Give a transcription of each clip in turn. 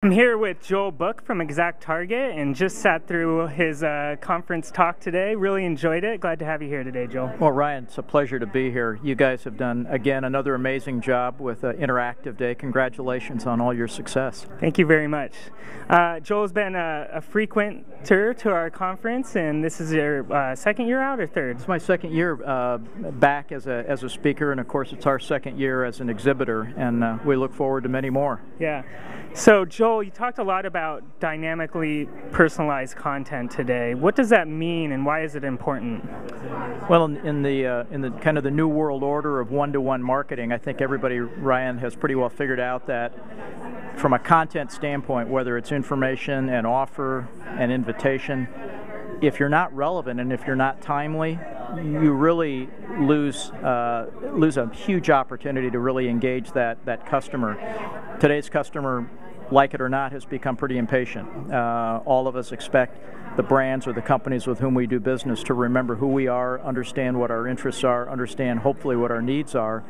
I'm here with Joel Book from ExactTarget and just sat through his conference talk today. Really enjoyed it. Glad to have you here today, Joel. Well, Ryan, it's a pleasure to be here. You guys have done, again, another amazing job with Interactive Day. Congratulations on all your success. Thank you very much. Joel's been a frequenter to our conference, and this is your second year out or third? It's my second year back as a speaker, and of course it's our second year as an exhibitor, and we look forward to many more. Yeah. So, Joel, you talked a lot about dynamically personalized content today. What does that mean, and why is it important? Well, in the kind of the new world order of one-to-one marketing, I think everybody, Ryan, has pretty well figured out that from a content standpoint, whether it's information, an offer, an invitation, if you're not relevant and if you're not timely, you really lose a huge opportunity to really engage that customer. Today's customer, like it or not, has become pretty impatient. All of us expect the brands or the companies with whom we do business to remember who we are, understand what our interests are, understand hopefully what our needs are,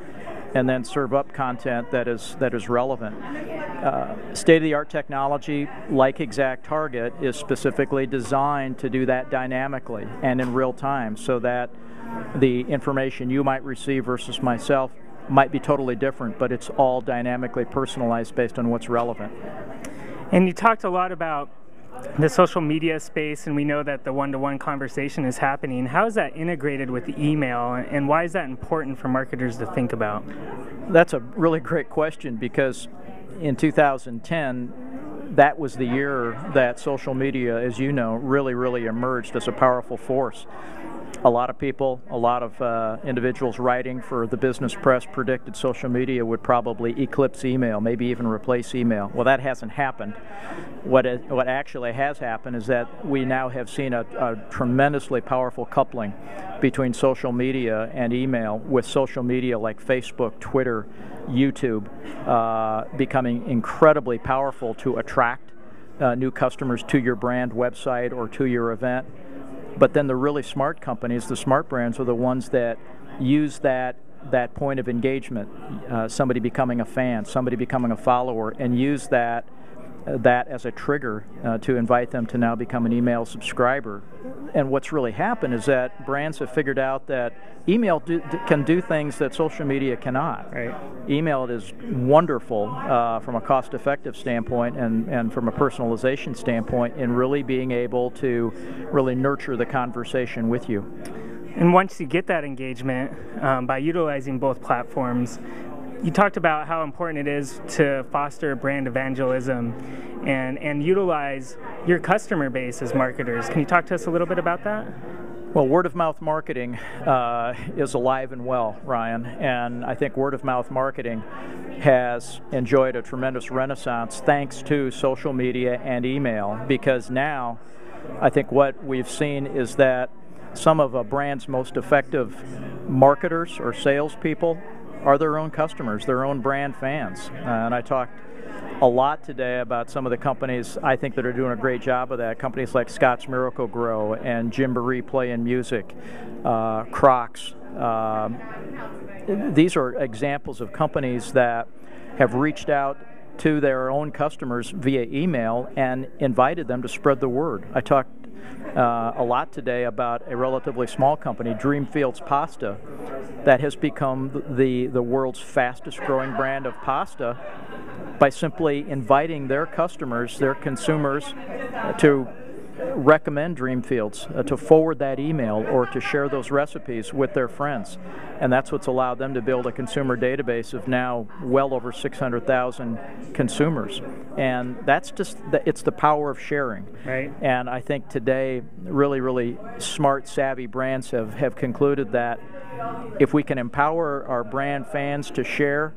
and then serve up content that is relevant. State-of-the-art technology like ExactTarget is specifically designed to do that dynamically and in real time, so that the information you might receive versus myself might be totally different, but it's all dynamically personalized based on what's relevant. And you talked a lot about the social media space, and we know that the one-to-one conversation is happening. How is that integrated with email, and why is that important for marketers to think about? That's a really great question, because in 2010, that was the year that social media, as you know, really emerged as a powerful force. A lot of people, a lot of individuals writing for the business press predicted social media would probably eclipse email, maybe even replace email. Well, that hasn't happened. What actually has happened is that we now have seen a tremendously powerful coupling between social media and email, with social media like Facebook, Twitter, YouTube becoming incredibly powerful to attract new customers to your brand website or to your event. But then the really smart companies, the smart brands, are the ones that use that point of engagement, somebody becoming a fan, somebody becoming a follower, and use that as a trigger to invite them to now become an email subscriber. And what's really happened is that brands have figured out that email can do things that social media cannot. Right. Email is wonderful from a cost-effective standpoint and from a personalization standpoint in really being able to really nurture the conversation with you. And once you get that engagement by utilizing both platforms, you talked about how important it is to foster brand evangelism and utilize your customer base as marketers. Can you talk to us a little bit about that? Well, word-of-mouth marketing is alive and well, Ryan, and I think word-of-mouth marketing has enjoyed a tremendous renaissance thanks to social media and email, because now I think what we've seen is that some of a brand's most effective marketers or salespeople are their own customers, their own brand fans. And I talked a lot today about some of the companies I think that are doing a great job of that. Companies like Scotts Miracle-Gro and Gymboree Play and Music, Crocs. These are examples of companies that have reached out to their own customers via email and invited them to spread the word. I talked a lot today about a relatively small company, Dreamfields Pasta, that has become the world's fastest growing brand of pasta by simply inviting their customers, their consumers, to recommend Dreamfields, to forward that email or to share those recipes with their friends. And that's what's allowed them to build a consumer database of now well over 600,000 consumers. And that's just, it's the power of sharing. Right. And I think today really smart, savvy brands have concluded that if we can empower our brand fans to share,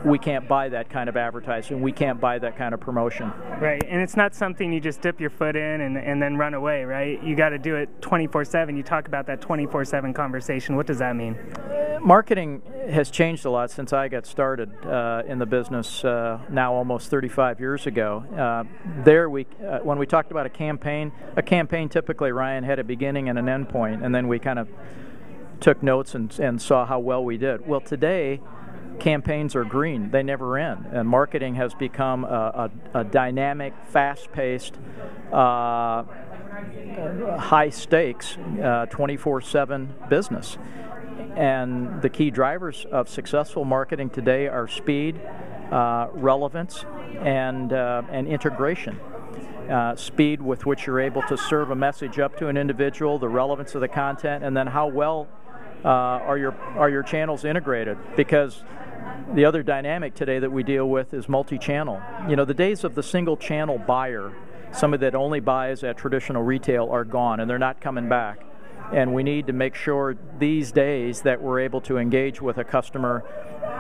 we can't buy that kind of advertising. We can't buy that kind of promotion. Right, and it's not something you just dip your foot in and then run away, right? You got to do it 24/7. You talk about that 24/7 conversation. What does that mean? Marketing has changed a lot since I got started in the business now almost 35 years ago. When we talked about a campaign typically, Ryan, had a beginning and an end point, and then we kind of took notes and saw how well we did. Well, today campaigns are green. They never end. And marketing has become a dynamic, fast-paced, high-stakes, 24/7 business. And the key drivers of successful marketing today are speed, relevance, and integration. Speed with which you're able to serve a message up to an individual, the relevance of the content, and then how well are your channels integrated? Because the other dynamic today that we deal with is multi-channel. You know, the days of the single channel buyer, somebody that only buys at traditional retail, are gone, and they're not coming back. And we need to make sure these days that we're able to engage with a customer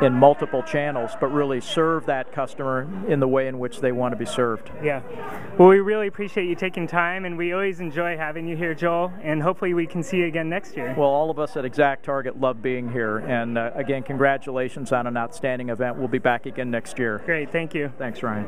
in multiple channels, but really serve that customer in the way in which they want to be served. Yeah. Well, we really appreciate you taking time, and we always enjoy having you here, Joel, and hopefully we can see you again next year. Well, all of us at ExactTarget love being here, and again, congratulations on an outstanding event. We'll be back again next year. Great, thank you. Thanks, Ryan.